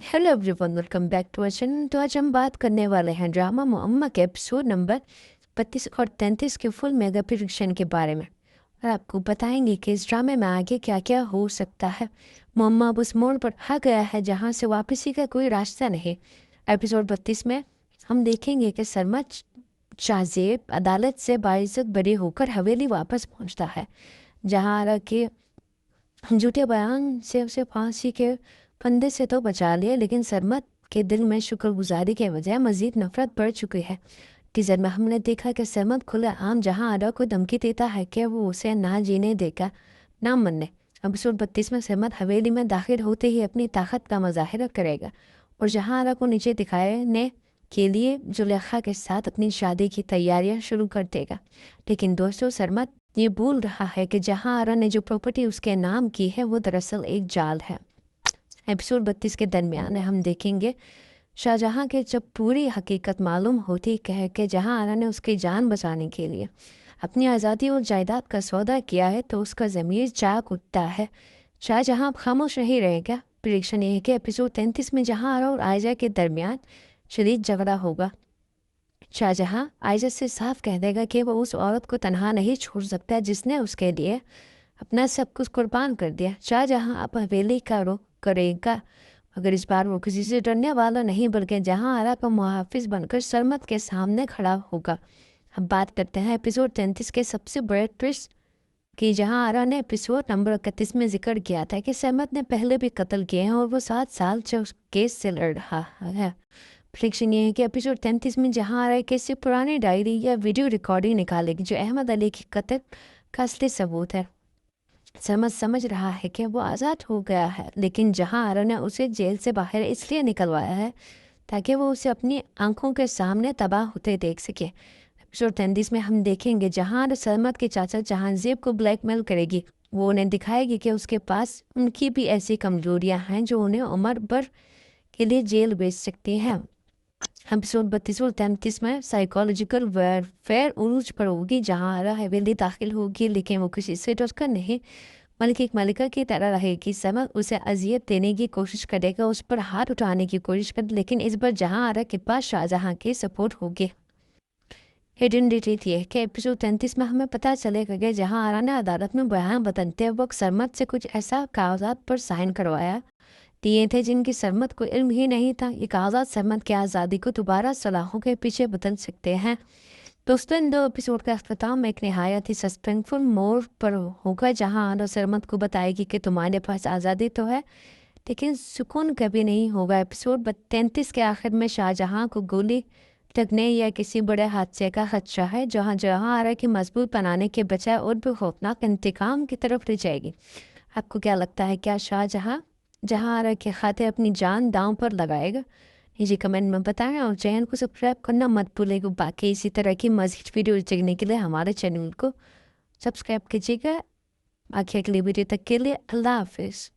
Hello everyone, welcome back to our channel. तो आज हम बात करने वाले हैं ड्रामा मुअम्मा के एपिसोड नंबर 32 और 33 के फुल मेगा प्रेडिक्शन के बारे में, और आपको बताएंगे कि इस ड्रामे में आगे क्या क्या हो सकता है। मुअम्मा अब उस मोड़ पर आ गया है जहां से वापसी का कोई रास्ता नहीं। एपिसोड 32 में हम देखेंगे कि सरमद शाहजेब अदालत से बाइज्जत बरी होकर हवेली वापस पहुंचता है, जहां आरा के झूठे बयान से उसे फांसी के फंदे से तो बचा लिया, लेकिन सरमद के दिल में शुक्रगुजारी के बजाय मजीद नफरत बढ़ चुकी है। टीजर में हमने देखा कि सरमद खुले आम जहां आरा को धमकी देता है कि वो उसे ना जीने देगा ना मरने। एपिसोड 32 में सरमद हवेली में दाखिल होते ही अपनी ताकत का मुजाहिरा करेगा और जहां आरा को नीचे दिखाने के लिए जुलेखा के साथ अपनी शादी की तैयारियां शुरू कर देगा। लेकिन दोस्तों, सरमद ये भूल रहा है कि जहां आरा ने जो प्रॉपर्टी उसके नाम की है वो दरअसल एक जाल है। एपिसोड 32 के दरमियान हम देखेंगे शाहजहां के जब पूरी हकीकत मालूम होती है कि जहां आरा ने उसकी जान बचाने के लिए अपनी आज़ादी और जायदाद का सौदा किया है, तो उसका ज़मीर जाग उठता है। शाहजहां अब खामोश नहीं रहेगा। प्रेडिक्शन ये है कि एपिसोड 33 में जहां आरा और आयजा के दरमियान शदीद झगड़ा होगा। शाहजहां आयजा से साफ कह देगा कि वो उस औरत को तनहा नहीं छोड़ सकता जिसने उसके लिए अपना सब कुछ कुर्बान कर दिया। शाहजहां अब हवेली का रुख करेगा, मगर इस बार वो किसी से डरने वाला नहीं, बल्कि जहां आरा का मुहाफिज बनकर सरमद के सामने खड़ा होगा। अब बात करते हैं एपिसोड 33 के सबसे बड़े ट्विस्ट की, जहां आरा ने एपिसोड नंबर 31 में जिक्र किया था कि सरमद ने पहले भी कत्ल किए हैं और वो 7 साल से उस केस से लड़ रहा है। प्रेडिक्शन ये है कि एपिसोड 33 में जहां आरा केस से पुरानी डायरी या वीडियो रिकॉर्डिंग निकालेगी जो अहमद अली के कत्ल का असली सबूत है। सरमद समझ रहा है कि वो आज़ाद हो गया है, लेकिन जहां आरा ने उसे जेल से बाहर इसलिए निकलवाया है ताकि वो उसे अपनी आंखों के सामने तबाह होते देख सके। एपिसोड 33 में हम देखेंगे जहां सरमद के चाचा जहांजेब को ब्लैकमेल करेगी। वो उन्हें दिखाएगी कि उसके पास उनकी भी ऐसी कमजोरियां हैं जो उन्हें उम्र भर के लिए जेल भेज सकती हैं। एपिसोड 32 और 33 में साइकोलॉजिकल वेयरफेयर उरूज पर होगी, जहां आरा हवेली दाखिल होगी, लेकिन वो किसी से डरकर नहीं बल्कि एक मलिका की तरह रहेगी। समझ उसे अजियत देने की कोशिश करेगा, उस पर हाथ उठाने की कोशिश कर, लेकिन इस बार जहां आरा के पास शाहजहां की सपोर्ट होगी। हिडन डिटेल ये है कि एपिसोड 33 में हमें पता चलेगा कि जहां आरा ने अदालत में बयान बदलते वक्त सरमद से कुछ ऐसा कागजात पर साइन करवाया दिए थे जिनकी सरमद को इल्म ही नहीं था। ये कागजात सरमद की आज़ादी को दोबारा सलाखों के पीछे बदल सकते हैं। दोस्तों, इन 2 एपिसोड का अख्ताम एक नहायत ही सस्पेंसफुल मोड़ पर होगा, जहां आरा सरमद को बताएगी कि तुम्हारे पास आज़ादी तो है, लेकिन सुकून कभी नहीं होगा। एपिसोड 33 के आखिर में शाहजहां को गोली लगने या किसी बड़े हादसे का खदशा है, जहां जहां आरा की मजबूत बनाने के बजाय और भी खौफनाक इंतकाम की तरफ ले जाएगी। आपको क्या लगता है, क्या शाहजहां जहां आरा के खाते अपनी जान दांव पर लगाएगा? जी कमेंट में बताएं और चैनल को सब्सक्राइब करना मत भूलिएगा। बाकी इसी तरह की मज़ीद वीडियो देखने के लिए हमारे चैनल को सब्सक्राइब कीजिएगा। बाकी अगली वीडियो तक के लिए अल्लाह हाफिज़।